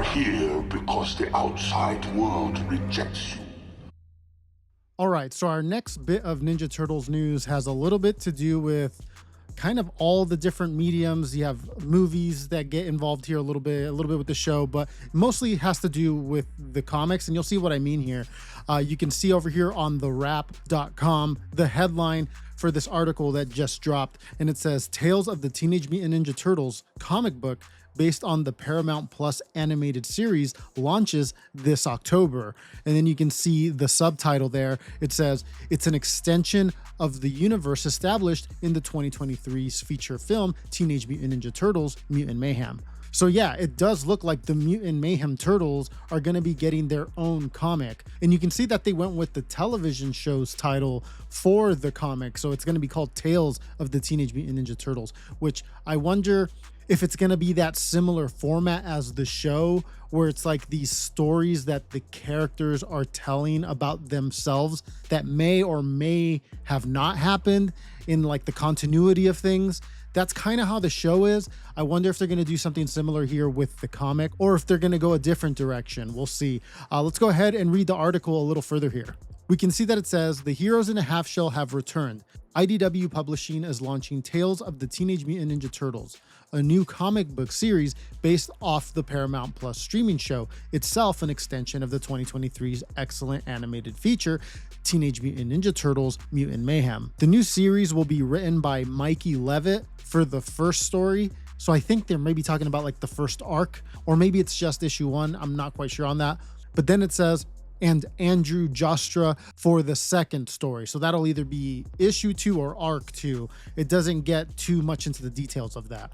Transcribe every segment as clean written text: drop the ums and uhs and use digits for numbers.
are here because the outside world rejects you. All right, so our next bit of Ninja Turtles news has a little bit to do with kind of all the different mediums. You have movies that get involved here a little bit with the show, but mostly has to do with the comics, and you'll see what I mean here. You can see over here on thewrap.com the headline for this article that just dropped, and it says Tales of the Teenage Mutant Ninja Turtles comic book based on the Paramount Plus animated series launches this October. And then you can see the subtitle there. It says it's an extension of the universe established in the 2023's feature film Teenage Mutant Ninja Turtles Mutant Mayhem. So yeah, it does look like the Mutant Mayhem Turtles are going to be getting their own comic. And you can see that they went with the television show's title for the comic. So it's going to be called Tales of the Teenage Mutant Ninja Turtles, which I wonder if it's going to be that similar format as the show, where it's like these stories that the characters are telling about themselves that may or may have not happened in like the continuity of things. That's kind of how the show is. I wonder if they're going to do something similar here with the comic, or if they're going to go a different direction. We'll see. Let's go ahead and read the article a little further here. We can see that it says, the heroes in a half shell have returned. IDW Publishing is launching Tales of the Teenage Mutant Ninja Turtles, a new comic book series based off the Paramount Plus streaming show, itself an extension of the 2023's excellent animated feature, Teenage Mutant Ninja Turtles Mutant Mayhem. The new series will be written by Mikey Levitt for the first story. So I think they're maybe talking about like the first arc, or maybe it's just issue 1. I'm not quite sure on that. But then it says, and Andrew Joustra for the second story. So that'll either be issue 2 or arc 2. It doesn't get too much into the details of that.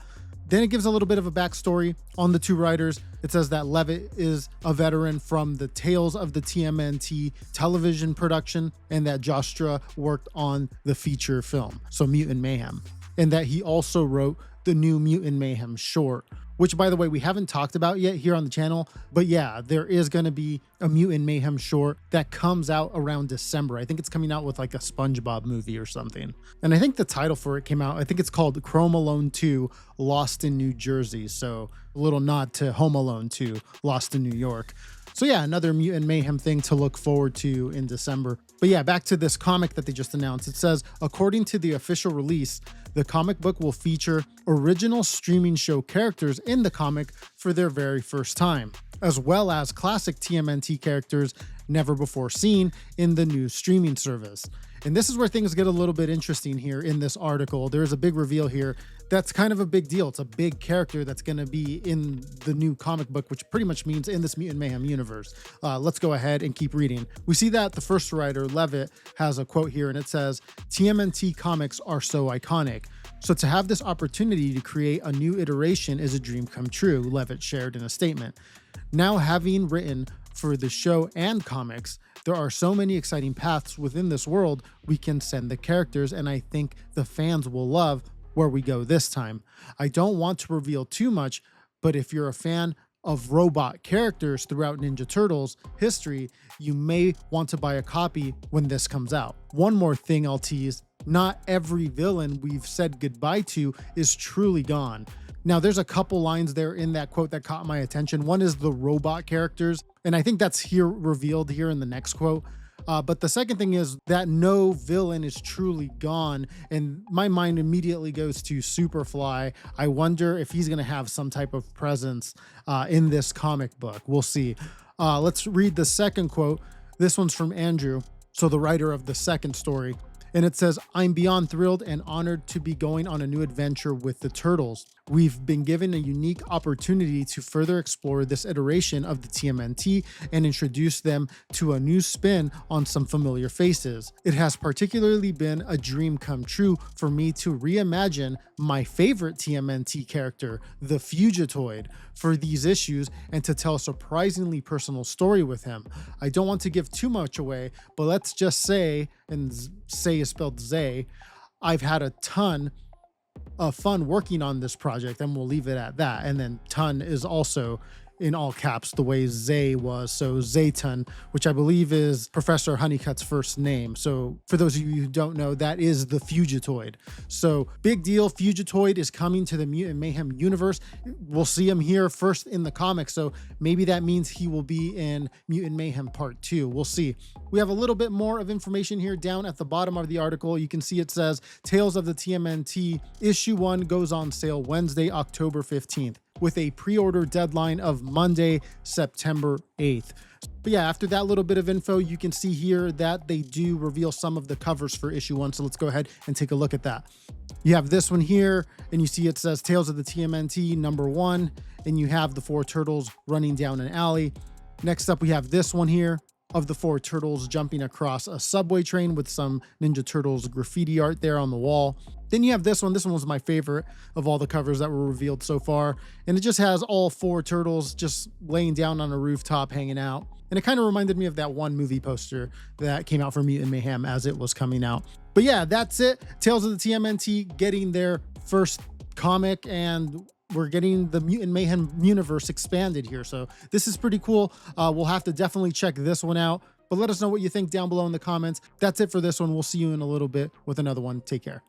Then it gives a little bit of a backstory on the two writers. It says that Levitt is a veteran from the Tales of the TMNT television production, and that Joustra worked on the feature film, so Mutant Mayhem, and that he also wrote the new Mutant Mayhem short, which, by the way, we haven't talked about yet here on the channel. But yeah, there is going to be a Mutant Mayhem short that comes out around December. I think it's coming out with like a SpongeBob movie or something. And I think the title for it came out, I think it's called Chrome Alone 2 Lost in New Jersey. So a little nod to Home Alone 2 Lost in New York. So yeah, another Mutant Mayhem thing to look forward to in December. But yeah, back to this comic that they just announced. It says, according to the official release, the comic book will feature original streaming show characters in the comic for their very first time, as well as classic TMNT characters never before seen in the new streaming service. And this is where things get a little bit interesting here in this article. There's a big reveal here that's kind of a big deal. It's a big character that's going to be in the new comic book, which pretty much means in this Mutant Mayhem universe. Let's go ahead and keep reading. We see that the first writer, Levitt, has a quote here, and it says, TMNT comics are so iconic. So to have this opportunity to create a new iteration is a dream come true, Levitt shared in a statement. Now, having written for the show and comics, there are so many exciting paths within this world we can send the characters, and I think the fans will love where we go this time. I don't want to reveal too much, but if you're a fan of robot characters throughout Ninja Turtles history, you may want to buy a copy when this comes out. One more thing I'll tease, not every villain we've said goodbye to is truly gone. Now, there's a couple lines there in that quote that caught my attention. One is the robot characters, and I think that's here revealed here in the next quote. But the second thing is that no villain is truly gone, and my mind immediately goes to Superfly. I wonder if he's going to have some type of presence in this comic book. We'll see. Let's read the second quote. This one's from Andrew, so the writer of the second story. And it says, I'm beyond thrilled and honored to be going on a new adventure with the Turtles. We've been given a unique opportunity to further explore this iteration of the TMNT and introduce them to a new spin on some familiar faces. It has particularly been a dream come true for me to reimagine my favorite TMNT character, the Fugitoid, for these issues and to tell a surprisingly personal story with him. I don't want to give too much away, but let's just say, and say is spelled Zay, I've had a ton of fun working on this project, and we'll leave it at that. And then ton is also in all caps the way Zay was. So Zayton, which I believe is Professor Honeycutt's first name. So for those of you who don't know, that is the Fugitoid. So big deal, Fugitoid is coming to the Mutant Mayhem universe. We'll see him here first in the comics. So maybe that means he will be in Mutant Mayhem Part 2. We'll see. We have a little bit more of information here down at the bottom of the article. You can see it says Tales of the TMNT issue 1 goes on sale Wednesday, October 15th. with a pre-order deadline of Monday, September 8th. But yeah, after that little bit of info, you can see here that they do reveal some of the covers for issue 1. So let's go ahead and take a look at that. You have this one here, and you see it says Tales of the TMNT #1, and you have the 4 turtles running down an alley. Next up, we have this one here of the 4 turtles jumping across a subway train with some Ninja Turtles graffiti art there on the wall. Then you have this one. This one was my favorite of all the covers that were revealed so far. And it just has all 4 turtles just laying down on a rooftop hanging out. And it kind of reminded me of that one movie poster that came out for Mutant Mayhem as it was coming out. But yeah, that's it. Tales of the TMNT getting their first comic, and we're getting the Mutant Mayhem universe expanded here. So this is pretty cool. We'll have to definitely check this one out. But let us know what you think down below in the comments. That's it for this one. We'll see you in a little bit with another one. Take care.